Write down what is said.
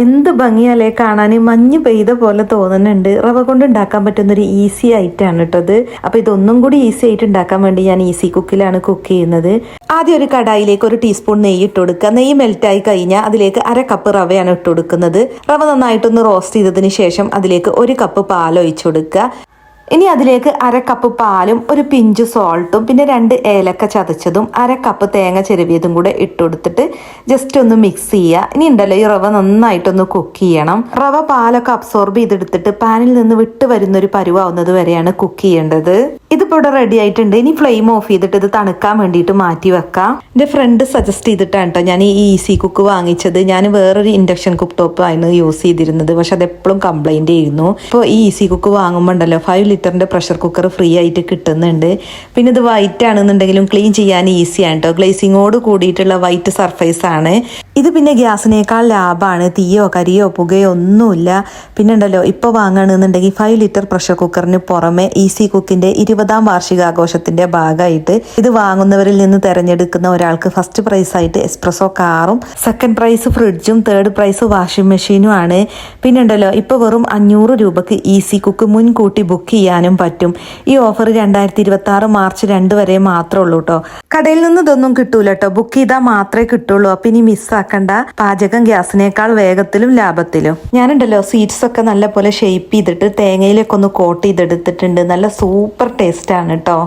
എന്ത് ഭംഗിയല്ലേ കാണാൻ, മഞ്ഞ് പെയ്ത പോലെ തോന്നുന്നുണ്ട്. റവ കൊണ്ട് ഉണ്ടാക്കാൻ പറ്റുന്നൊരു ഈസി ആയിട്ടാണ് കേട്ടത്. അപ്പോൾ ഇതൊന്നും കൂടി ഈസി ആയിട്ട് ഉണ്ടാക്കാൻ വേണ്ടി ഞാൻ ഈസി കുക്കിലാണ് കുക്ക് ചെയ്യുന്നത്. ആദ്യം ഒരു കടായിലേക്ക് 1 ടീസ്പൂൺ നെയ്യ് ഇട്ട് കൊടുക്കുക. നെയ്യ് മെൽറ്റായി കഴിഞ്ഞാൽ അതിലേക്ക് 1/2 കപ്പ് റവയാണ് ഇട്ട് കൊടുക്കുന്നത്. റവ നന്നായിട്ടൊന്ന് റോസ്റ്റ് ചെയ്തതിന് ശേഷം അതിലേക്ക് 1 കപ്പ് പാൽ ഒഴിച്ചു കൊടുക്കുക. ഇനി അതിലേക്ക് 1/2 കപ്പ് പാലും 1 പിഞ്ച് സോൾട്ടും പിന്നെ 2 ഏലക്ക ചതച്ചതും 1/2 കപ്പ് തേങ്ങ ചിരവിയതും കൂടെ ഇട്ടുകൊടുത്തിട്ട് ജസ്റ്റ് ഒന്ന് മിക്സ് ചെയ്യുക. ഇനി ഉണ്ടല്ലോ ഈ റവ നന്നായിട്ടൊന്ന് കുക്ക് ചെയ്യണം. റവ പാലൊക്കെ അബ്സോർബ് ചെയ്തെടുത്തിട്ട് പാനിൽ നിന്ന് വിട്ട് വരുന്നൊരു പരുവാവുന്നത് വരെയാണ് കുക്ക് ചെയ്യേണ്ടത്. ഇതിപ്പോൾ ഇവിടെ റെഡി ആയിട്ടുണ്ട്. ഇനി ഫ്ലെയിം ഓഫ് ചെയ്തിട്ട് ഇത് തണുക്കാൻ വേണ്ടിയിട്ട് മാറ്റി വെക്കാം. എൻ്റെ ഫ്രണ്ട് സജസ്റ്റ് ചെയ്തിട്ടാണ് കേട്ടോ ഞാൻ ഈ ഈസി കുക്ക് വാങ്ങിച്ചത്. ഞാൻ വേറൊരു ഇൻഡക്ഷൻ കുക്ക് ടോപ്പ് ആയിരുന്നു യൂസ് ചെയ്തിരുന്നത്, പക്ഷെ അതെപ്പോഴും കംപ്ലൈൻറ്റ് ചെയ്യുന്നു. ഇപ്പോൾ ഈ ഈസി കുക്ക് വാങ്ങുമ്പോൾ ഉണ്ടല്ലോ 5 ലിറ്ററിൻ്റെ പ്രഷർ കുക്കർ ഫ്രീ ആയിട്ട് കിട്ടുന്നുണ്ട്. പിന്നെ ഇത് വൈറ്റ് ആണെന്നുണ്ടെങ്കിലും ക്ലീൻ ചെയ്യാൻ ഈസിയാണ് കേട്ടോ. ഗ്ലേസിങ്ങോട് കൂടിയിട്ടുള്ള വൈറ്റ് സർഫേസ് ആണ് ഇത്. പിന്നെ ഗ്യാസിനേക്കാൾ ലാഭമാണ്. തീയോ കരിയോ പുകയോ ഒന്നുമില്ല. പിന്നെ ഉണ്ടല്ലോ ഇപ്പോൾ വാങ്ങുകയാണെന്നുണ്ടെങ്കിൽ 5 ലിറ്റർ പ്രഷർ കുക്കറിന് പുറമെ ഈസി കുക്കിൻ്റെ 20ാം വാർഷികാഘോഷത്തിൻ്റെ ഭാഗമായിട്ട് ഇത് വാങ്ങുന്നവരിൽ നിന്ന് തിരഞ്ഞെടുക്കുന്ന ഒരാൾക്ക് ഫസ്റ്റ് പ്രൈസ് ആയിട്ട് എസ്പ്രസോ കാറും, സെക്കൻഡ് പ്രൈസ് ഫ്രിഡ്ജും, തേർഡ് പ്രൈസ് വാഷിംഗ് മെഷീനും ആണ്. പിന്നെ ഉണ്ടല്ലോ ഇപ്പോൾ വെറും 500 രൂപക്ക് ഈസി കുക്ക് മുൻകൂട്ടി ബുക്ക് ചെയ്യാനും പറ്റും. ഈ ഓഫർ 2026 മാർച്ച് 2 വരെ മാത്രമേ ഉള്ളൂ കേട്ടോ. കടയിൽ നിന്ന് ഇതൊന്നും കിട്ടൂല കേട്ടോ, ബുക്ക് ചെയ്താൽ മാത്രമേ കിട്ടുള്ളൂ. അപ്പം ഇനി മിസ്സാക്കണ്ട. പാചകം ഗ്യാസിനേക്കാൾ വേഗത്തിലും ലാഭത്തിലും. ഞാനുണ്ടല്ലോ സ്വീറ്റ്സ് ഒക്കെ നല്ല പോലെ ഷേപ്പ് ചെയ്തിട്ട് തേങ്ങയിലേക്ക് ഒന്ന് കോട്ട് ചെയ്തെടുത്തിട്ടുണ്ട്. നല്ല സൂപ്പർ ടേസ്റ്റ് ആണ് കേട്ടോ.